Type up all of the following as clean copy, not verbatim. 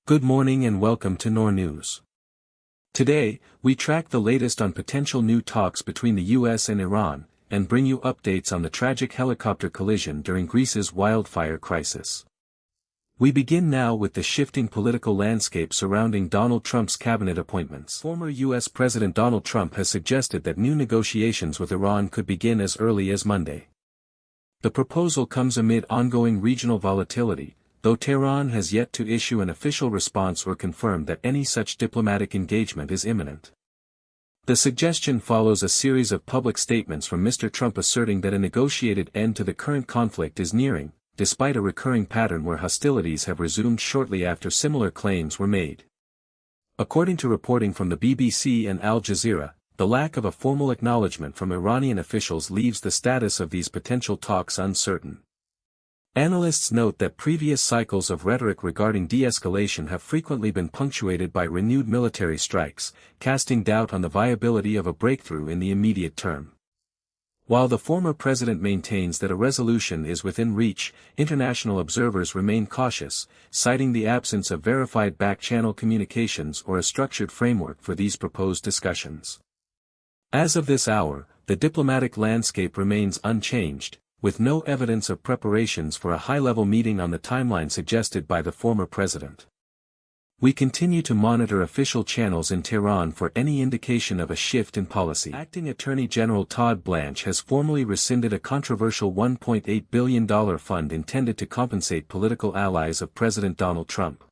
Good morning and welcome to NoorNews. Today, we track the latest on potential new talks between the US and Iran, and bring you updates on the tragic helicopter collision during Greece's wildfire crisis. We begin now with the shifting political landscape surrounding Donald Trump's cabinet appointments. Former US President Donald Trump has suggested that new negotiations with Iran could begin as early as Monday. The proposal comes amid ongoing regional volatility, though Tehran has yet to issue an official response or confirm that any such diplomatic engagement is imminent. The suggestion follows a series of public statements from Mr. Trump asserting that a negotiated end to the current conflict is nearing, despite a recurring pattern where hostilities have resumed shortly after similar claims were made. According to reporting from the BBC and Al Jazeera, the lack of a formal acknowledgement from Iranian officials leaves the status of these potential talks uncertain. Analysts note that previous cycles of rhetoric regarding de-escalation have frequently been punctuated by renewed military strikes, casting doubt on the viability of a breakthrough in the immediate term. While the former president maintains that a resolution is within reach, international observers remain cautious, citing the absence of verified back-channel communications or a structured framework for these proposed discussions. As of this hour, the diplomatic landscape remains unchanged, with no evidence of preparations for a high-level meeting on the timeline suggested by the former president. We continue to monitor official channels in Tehran for any indication of a shift in policy. Acting Attorney General Blanche has formally rescinded a controversial $1.8 billion fund intended to compensate political allies of President Donald Trump.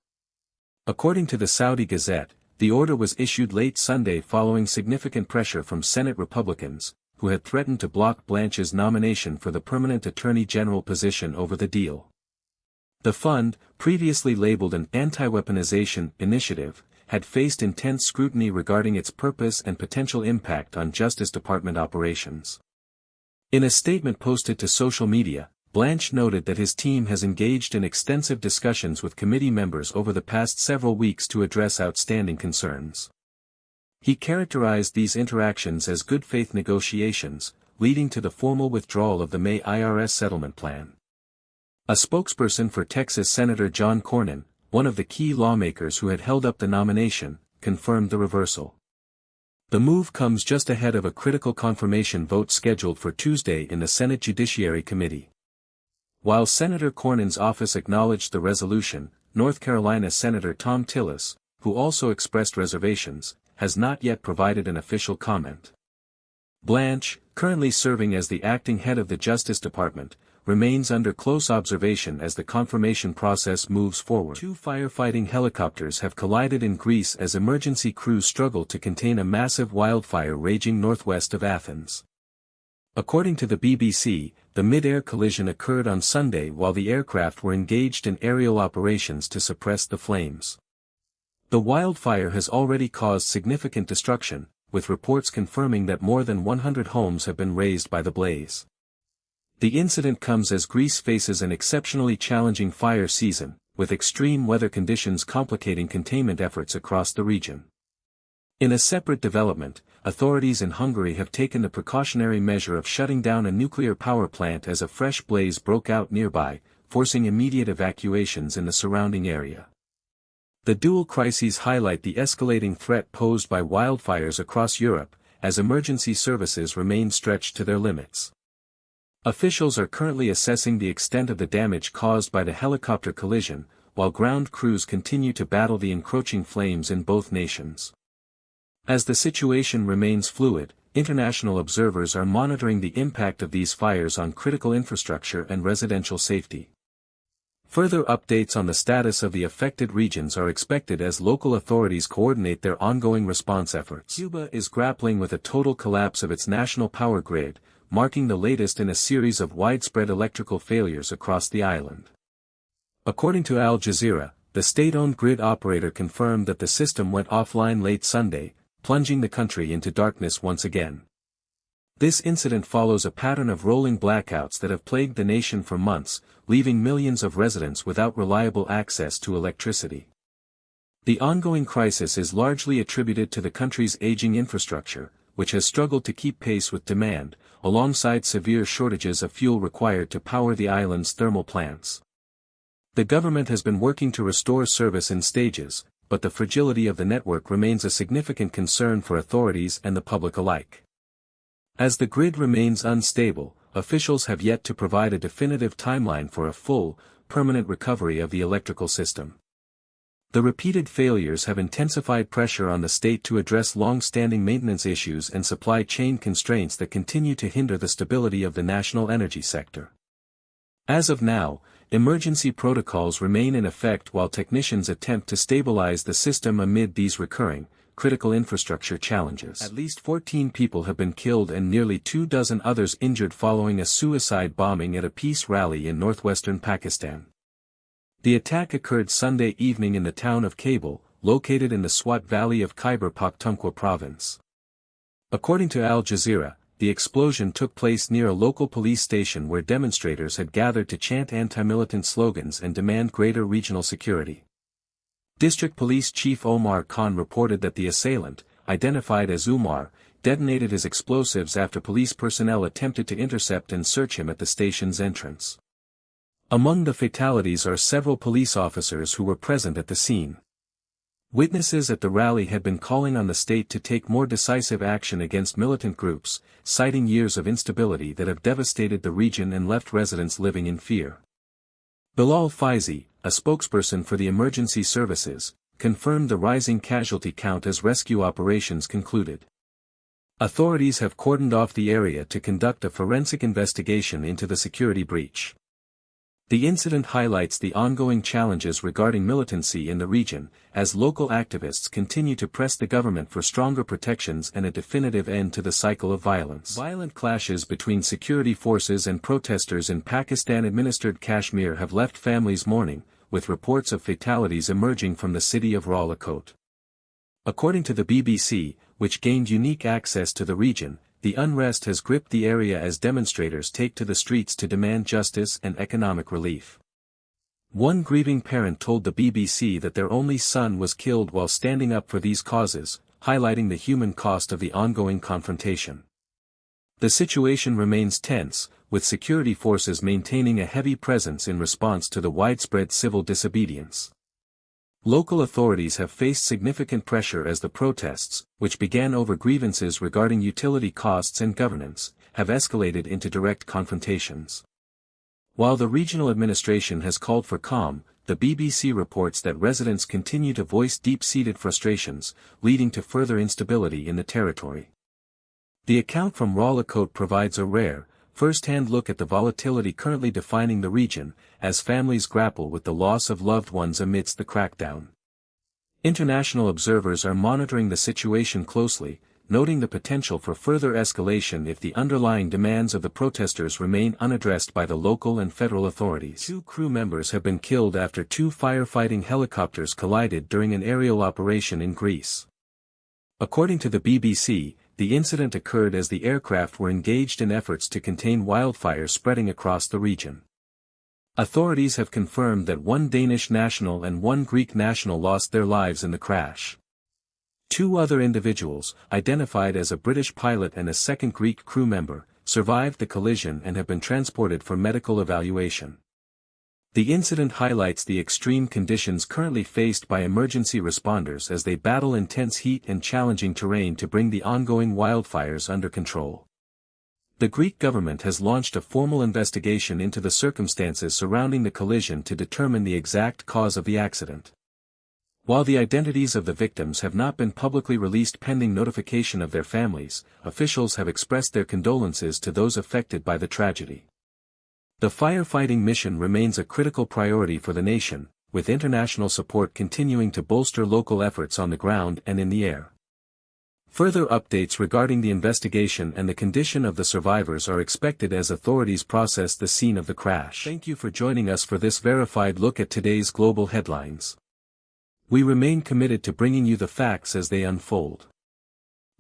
According to the Saudi Gazette, the order was issued late Sunday following significant pressure from Senate Republicans, who had threatened to block Blanche's nomination for the permanent Attorney General position over the deal. The fund, previously labeled an anti-weaponization initiative, had faced intense scrutiny regarding its purpose and potential impact on Justice Department operations. In a statement posted to social media, Blanche noted that his team has engaged in extensive discussions with committee members over the past several weeks to address outstanding concerns. He characterized these interactions as good faith negotiations, leading to the formal withdrawal of the May IRS settlement plan. A spokesperson for Texas Senator John Cornyn, one of the key lawmakers who had held up the nomination, confirmed the reversal. The move comes just ahead of a critical confirmation vote scheduled for Tuesday in the Senate Judiciary Committee. While Senator Cornyn's office acknowledged the resolution, North Carolina Senator Thom Tillis, who also expressed reservations, has not yet provided an official comment. Blanche, currently serving as the acting head of the Justice Department, remains under close observation as the confirmation process moves forward. Two firefighting helicopters have collided in Greece as emergency crews struggle to contain a massive wildfire raging northwest of Athens. According to the BBC, the mid-air collision occurred on Sunday while the aircraft were engaged in aerial operations to suppress the flames. The wildfire has already caused significant destruction, with reports confirming that more than 100 homes have been razed by the blaze. The incident comes as Greece faces an exceptionally challenging fire season, with extreme weather conditions complicating containment efforts across the region. In a separate development, authorities in Hungary have taken the precautionary measure of shutting down a nuclear power plant as a fresh blaze broke out nearby, forcing immediate evacuations in the surrounding area. The dual crises highlight the escalating threat posed by wildfires across Europe, as emergency services remain stretched to their limits. Officials are currently assessing the extent of the damage caused by the helicopter collision, while ground crews continue to battle the encroaching flames in both nations. As the situation remains fluid, international observers are monitoring the impact of these fires on critical infrastructure and residential safety. Further updates on the status of the affected regions are expected as local authorities coordinate their ongoing response efforts. Cuba is grappling with a total collapse of its national power grid, marking the latest in a series of widespread electrical failures across the island. According to Al Jazeera, the state-owned grid operator confirmed that the system went offline late Sunday, plunging the country into darkness once again. This incident follows a pattern of rolling blackouts that have plagued the nation for months, leaving millions of residents without reliable access to electricity. The ongoing crisis is largely attributed to the country's aging infrastructure, which has struggled to keep pace with demand, alongside severe shortages of fuel required to power the island's thermal plants. The government has been working to restore service in stages, but the fragility of the network remains a significant concern for authorities and the public alike. As the grid remains unstable, officials have yet to provide a definitive timeline for a full, permanent recovery of the electrical system. The repeated failures have intensified pressure on the state to address long-standing maintenance issues and supply chain constraints that continue to hinder the stability of the national energy sector. As of now, emergency protocols remain in effect while technicians attempt to stabilize the system amid these recurring, critical infrastructure challenges. At least 14 people have been killed and nearly 24 others injured following a suicide bombing at a peace rally in northwestern Pakistan. The attack occurred Sunday evening in the town of Kabul, located in the Swat Valley of Khyber Pakhtunkhwa province. According to Al Jazeera, the explosion took place near a local police station where demonstrators had gathered to chant anti-militant slogans and demand greater regional security. District Police Chief Omar Khan reported that the assailant, identified as Umar, detonated his explosives after police personnel attempted to intercept and search him at the station's entrance. Among the fatalities are several police officers who were present at the scene. Witnesses at the rally had been calling on the state to take more decisive action against militant groups, citing years of instability that have devastated the region and left residents living in fear. Bilal Faizi, a spokesperson for the emergency services, confirmed the rising casualty count as rescue operations concluded. Authorities have cordoned off the area to conduct a forensic investigation into the security breach. The incident highlights the ongoing challenges regarding militancy in the region, as local activists continue to press the government for stronger protections and a definitive end to the cycle of violence. Violent clashes between security forces and protesters in Pakistan-administered Kashmir have left families mourning, with reports of fatalities emerging from the city of Rawalakot. According to the BBC, which gained unique access to the region, the unrest has gripped the area as demonstrators take to the streets to demand justice and economic relief. One grieving parent told the BBC that their only son was killed while standing up for these causes, highlighting the human cost of the ongoing confrontation. The situation remains tense, with security forces maintaining a heavy presence in response to the widespread civil disobedience. Local authorities have faced significant pressure as the protests, which began over grievances regarding utility costs and governance, have escalated into direct confrontations. While the regional administration has called for calm, the BBC reports that residents continue to voice deep-seated frustrations, leading to further instability in the territory. The account from Rawalakot provides a rare, first-hand look at the volatility currently defining the region, as families grapple with the loss of loved ones amidst the crackdown. International observers are monitoring the situation closely, noting the potential for further escalation if the underlying demands of the protesters remain unaddressed by the local and federal authorities. 2 crew members have been killed after 2 firefighting helicopters collided during an aerial operation in Greece. According to the BBC, the incident occurred as the aircraft were engaged in efforts to contain wildfires spreading across the region. Authorities have confirmed that 1 Danish national and 1 Greek national lost their lives in the crash. 2 other individuals, identified as a British pilot and a second Greek crew member, survived the collision and have been transported for medical evaluation. The incident highlights the extreme conditions currently faced by emergency responders as they battle intense heat and challenging terrain to bring the ongoing wildfires under control. The Greek government has launched a formal investigation into the circumstances surrounding the collision to determine the exact cause of the accident. While the identities of the victims have not been publicly released pending notification of their families, officials have expressed their condolences to those affected by the tragedy. The firefighting mission remains a critical priority for the nation, with international support continuing to bolster local efforts on the ground and in the air. Further updates regarding the investigation and the condition of the survivors are expected as authorities process the scene of the crash. Thank you for joining us for this verified look at today's global headlines. We remain committed to bringing you the facts as they unfold.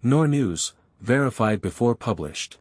NoorNews, verified before published.